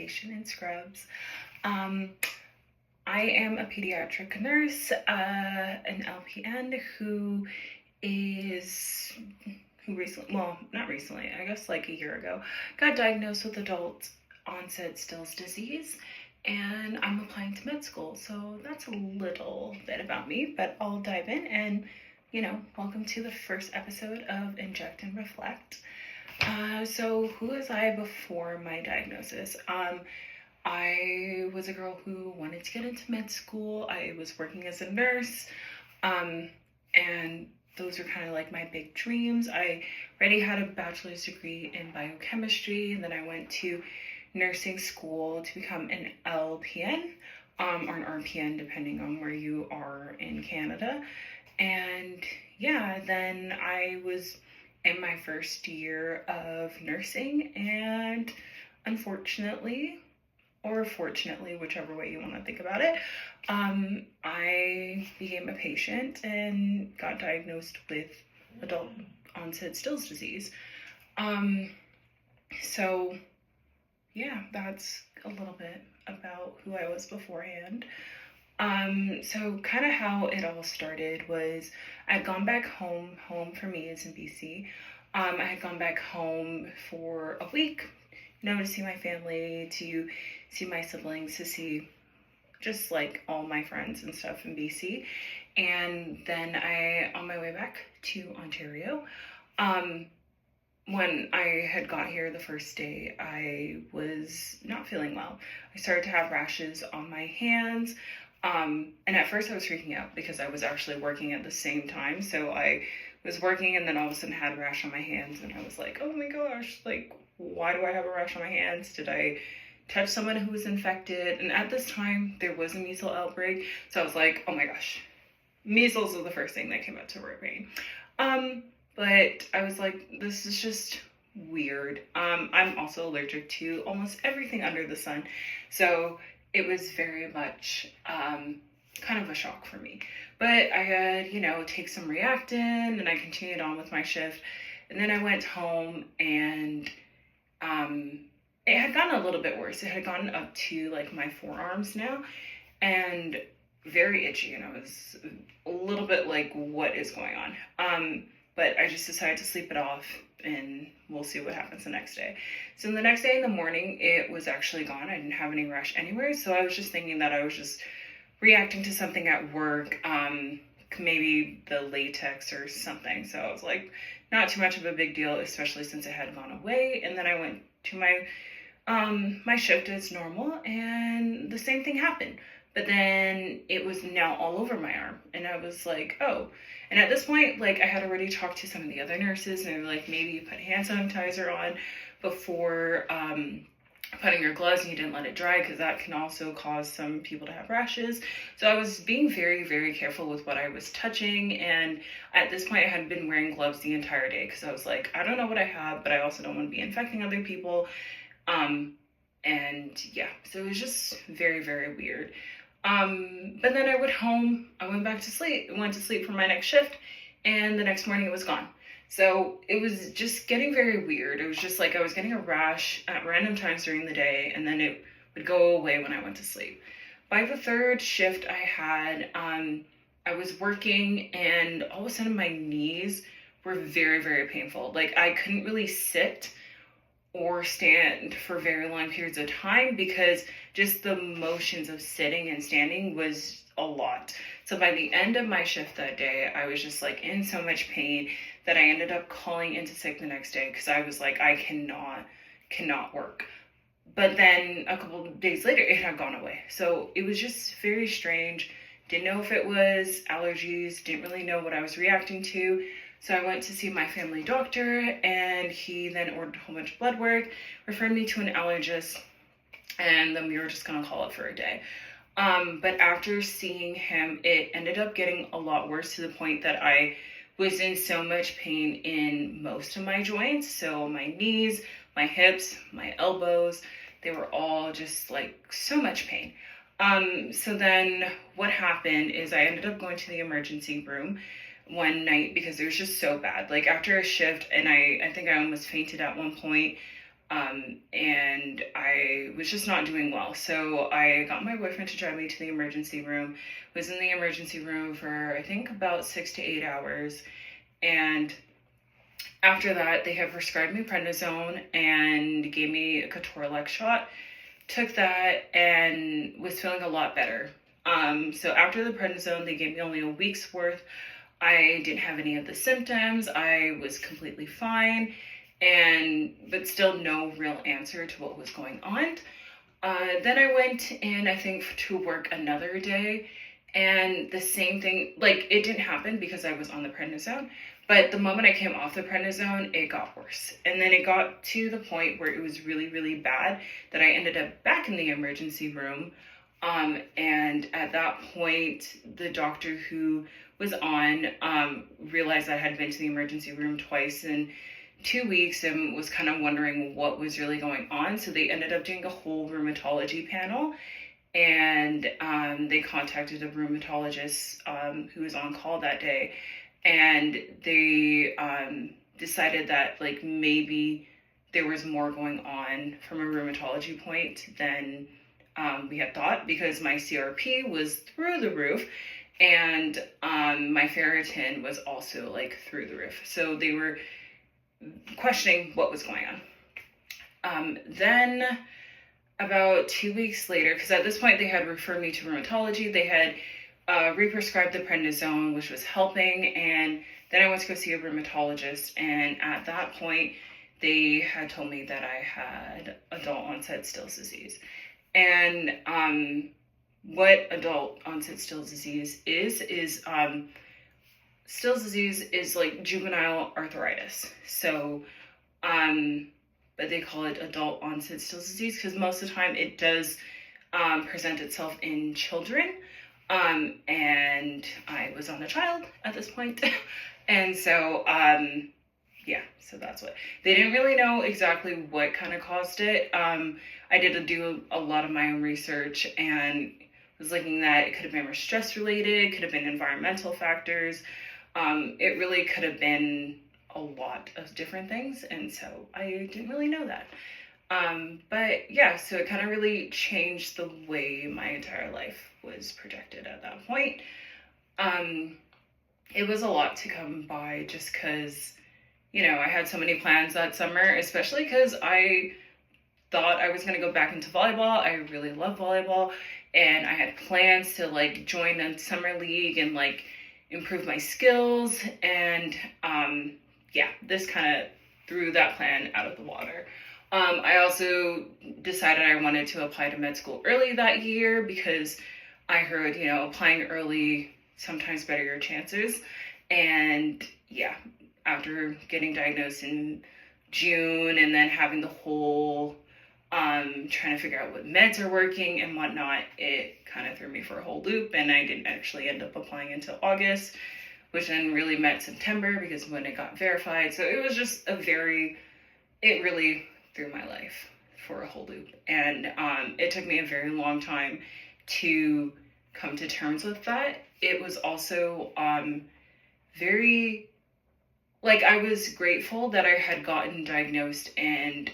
rehabilitation and scrubs. I am a pediatric nurse, an LPN who recently, well, not recently, I guess like a year ago, got diagnosed with adult onset Still's disease, and I'm applying to med school. So that's a little bit about me, but I'll dive in and, welcome to the first episode of Inject and Reflect. So who was I before my diagnosis? I was a girl who wanted to get into med school. I was working as a nurse, and those were kind of like my big dreams. I already had a bachelor's degree in biochemistry, and then I went to nursing school to become an LPN, or an RPN, depending on where you are in Canada. And yeah, then I was in my first year of nursing, and unfortunately, or fortunately, whichever way you want to think about it, I became a patient and got diagnosed with adult onset Still's disease. So yeah, that's a little bit about who I was beforehand. So kind of how it all started was I'd gone back home for me is in BC. I had gone back home for a week, to see my family, to see my siblings, to see just like all my friends and stuff in BC. And then on my way back to Ontario, when I had got here the first day, I was not feeling well. I started to have rashes on my hands. And at first I was freaking out because I was actually working at the same time. So I was working and then all of a sudden had a rash on my hands, and I was like, oh my gosh, like, why do I have a rash on my hands? Did I touch someone who was infected? And at this time there was a measles outbreak. So I was like, oh my gosh, measles was the first thing that came up to my brain. But I was like, this is just weird. I'm also allergic to almost everything under the sun. So it was very much kind of a shock for me. But I had, take some Reactin, and I continued on with my shift. And then I went home, and it had gotten a little bit worse. It had gotten up to like my forearms now, and very itchy. And I was a little bit like, what is going on? But I just decided to sleep it off, and we'll see what happens the next day. So the next day in the morning, it was actually gone. I didn't have any rash anywhere. So I was just thinking that I was just reacting to something at work, maybe the latex or something. So I was like, not too much of a big deal, especially since it had gone away. And then I went to my shift as normal, and the same thing happened. But then it was now all over my arm, and I was like, oh. And at this point, like, I had already talked to some of the other nurses, and they were like, maybe you put hand sanitizer on before putting your gloves, and you didn't let it dry, because that can also cause some people to have rashes. So I was being very, very careful with what I was touching, and at this point I had been wearing gloves the entire day, because I was like, I don't know what I have, but I also don't want to be infecting other people. And yeah, so it was just very, very weird. But then I went home, I went back to sleep, went to sleep for my next shift, and the next morning it was gone. So it was just getting very weird. It was just like I was getting a rash at random times during the day, and then it would go away when I went to sleep. By the third shift I had, I was working, and all of a sudden my knees were very, very painful. Like, I couldn't really sit or stand for very long periods of time because just the motions of sitting and standing was a lot. So by the end of my shift that day, I was just like in so much pain that I ended up calling into sick the next day, because I was like, I cannot work. But then a couple of days later, it had gone away. So it was just very strange. Didn't know if it was allergies, didn't really know what I was reacting to. So I went to see my family doctor, and he then ordered a whole bunch of blood work, referred me to an allergist, and then we were just going to call it for a day. But after seeing him, it ended up getting a lot worse, to the point that I was in so much pain in most of my joints. So my knees, my hips, my elbows, they were all just like so much pain. So then what happened is I ended up going to the emergency room one night because it was just so bad. Like, after a shift, and I think I almost fainted at one point. And I was just not doing well. So I got my boyfriend to drive me to the emergency room. Was in the emergency room for I think about 6 to 8 hours, and after that they had prescribed me prednisone and gave me a Ketorolac shot. Took that and was feeling a lot better. So after the prednisone, they gave me only a week's worth. I didn't have any of the symptoms. I was completely fine, but still no real answer to what was going on. Then I went in, I think, to work another day, and the same thing, like, it didn't happen because I was on the prednisone, but the moment I came off the prednisone, it got worse. And then it got to the point where it was really, really bad that I ended up back in the emergency room. And at that point, the doctor who was on realized I had been to the emergency room twice in 2 weeks and was kind of wondering what was really going on. So they ended up doing a whole rheumatology panel, and they contacted a rheumatologist who was on call that day, and they decided that like maybe there was more going on from a rheumatology point than we had thought, because my CRP was through the roof, and my ferritin was also like through the roof. So they were questioning what was going on. Then about 2 weeks later, because at this point they had referred me to rheumatology, they had re-prescribed the prednisone, which was helping, and then I went to go see a rheumatologist, and at that point they had told me that I had adult onset Still's disease. And what adult onset Still's disease is Still's disease is like juvenile arthritis. So, but they call it adult onset Still's disease because most of the time it does present itself in children. And I was on a child at this point. And so, yeah, so that's what. They didn't really know exactly what kind of caused it. I did do a lot of my own research and was looking that it could have been more stress related, could have been environmental factors. It really could have been a lot of different things, and so I didn't really know that. But yeah, so it kind of really changed the way my entire life was projected at that point. It was a lot to come by just because, you know, I had so many plans that summer, especially because I thought I was going to go back into volleyball. I really love volleyball, and I had plans to like join a summer league and like improve my skills, and yeah, this kind of threw that plan out of the water. I also decided I wanted to apply to med school early that year because I heard, you know, applying early sometimes better your chances. And yeah, after getting diagnosed in June and then having the whole trying to figure out what meds are working and whatnot, it kind of threw me for a whole loop, and I didn't actually end up applying until August, which then really meant September because when it got verified. So it was just it really threw my life for a whole loop. And it took me a very long time to come to terms with that. It was also very, like, I was grateful that I had gotten diagnosed and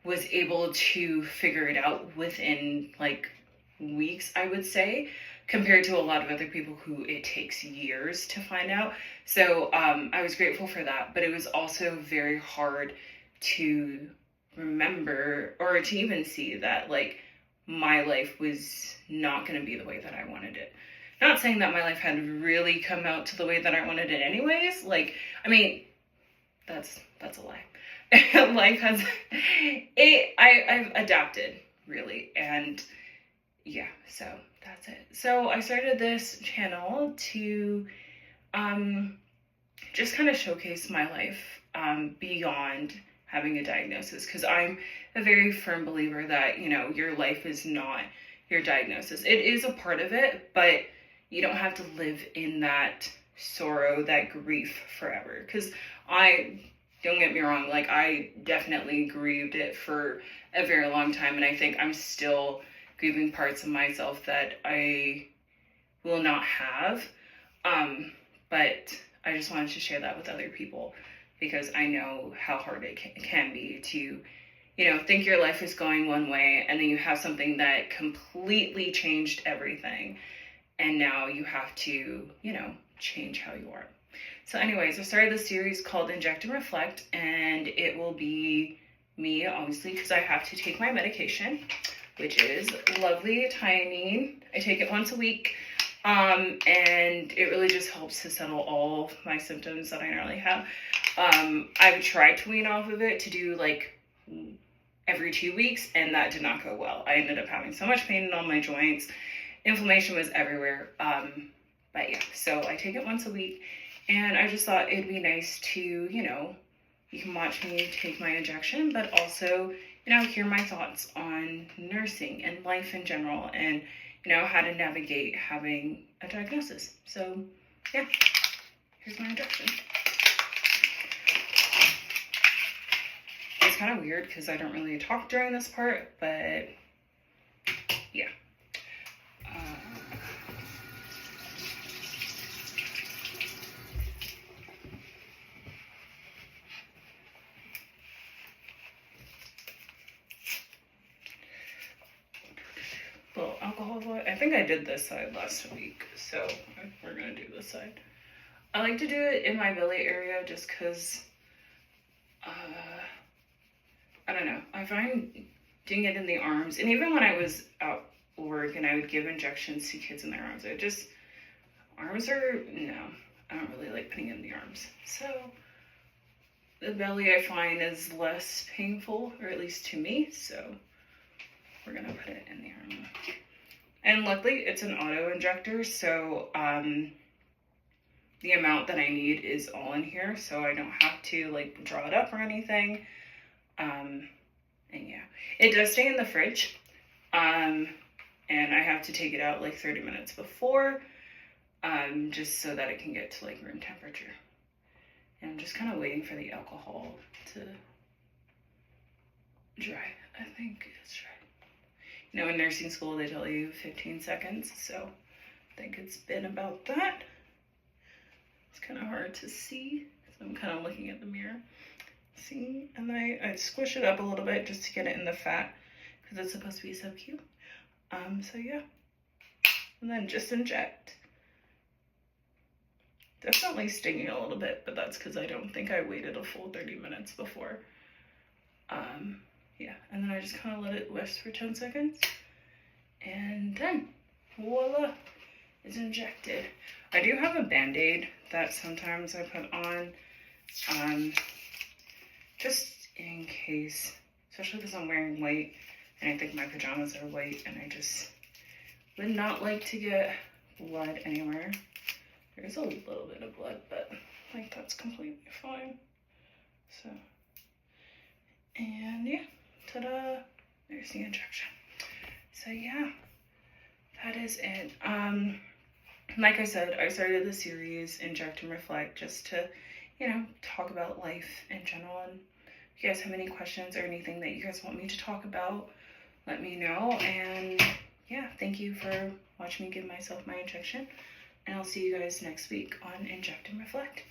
was able to figure it out within like weeks, I would say, compared to a lot of other people who it takes years to find out. So I was grateful for that, but it was also very hard to remember or to even see that like my life was not going to be the way that I wanted it. Not saying that my life had really come out to the way that I wanted it anyways. Like, I mean, that's a lie. Life has I've adapted really, and yeah, so that's it. So I started this channel to just kind of showcase my life beyond having a diagnosis, because I'm a very firm believer that, you know, your life is not your diagnosis. It is a part of it, but you don't have to live in that sorrow, that grief forever. Because don't get me wrong, like, I definitely grieved it for a very long time, and I think I'm still grieving parts of myself that I will not have. But I just wanted to share that with other people because I know how hard it can be to think your life is going one way, and then you have something that completely changed everything. And now you have to, change how you are. So anyways, I started this series called Inject and Reflect, and it will be me, obviously, because I have to take my medication, which is lovely thiamine. I take it once a week, and it really just helps to settle all my symptoms that I normally have. I've tried to wean off of it to do like every 2 weeks, and that did not go well. I ended up having so much pain in all my joints. Inflammation was everywhere. But yeah, so I take it once a week, and I just thought it'd be nice to, you can watch me take my injection, but also, hear my thoughts on nursing and life in general, and, how to navigate having a diagnosis. So yeah, here's my injection. It's kind of weird because I don't really talk during this part, but yeah. Little alcohol. I think I did this side last week, so we're gonna do this side. I like to do it in my belly area just because, I don't know, I find doing it in the arms, and even when I was out work and I would give injections to kids in their arms, no, I don't really like putting it in the arms. So the belly I find is less painful, or at least to me, so we're gonna put it in the arm. And luckily it's an auto injector, so the amount that I need is all in here, so I don't have to like draw it up or anything. And yeah, it does stay in the fridge, and I have to take it out like 30 minutes before, just so that it can get to like room temperature. And I'm just kind of waiting for the alcohol to dry. I think it's dry. In nursing school they tell you 15 seconds, so I think it's been about that. It's kind of hard to see, so I'm kind of looking at the mirror. See, and then I squish it up a little bit just to get it in the fat, because it's supposed to be so cute. So yeah, and then just inject. Definitely stinging a little bit, but that's because I don't think I waited a full 30 minutes before. Yeah, and then I just kind of let it rest for 10 seconds, and then voila, it's injected. I do have a Band-Aid that sometimes I put on, just in case, especially because I'm wearing white, and I think my pajamas are white, and I just would not like to get blood anywhere. There's a little bit of blood, but like that's completely fine. So, and yeah, ta-da, there's the injection. So yeah, that is it. Like I said, I started the series Inject and Reflect just to, talk about life in general. And if you guys have any questions or anything that you guys want me to talk about, let me know. And yeah, thank you for watching me give myself my injection. And I'll see you guys next week on Inject and Reflect.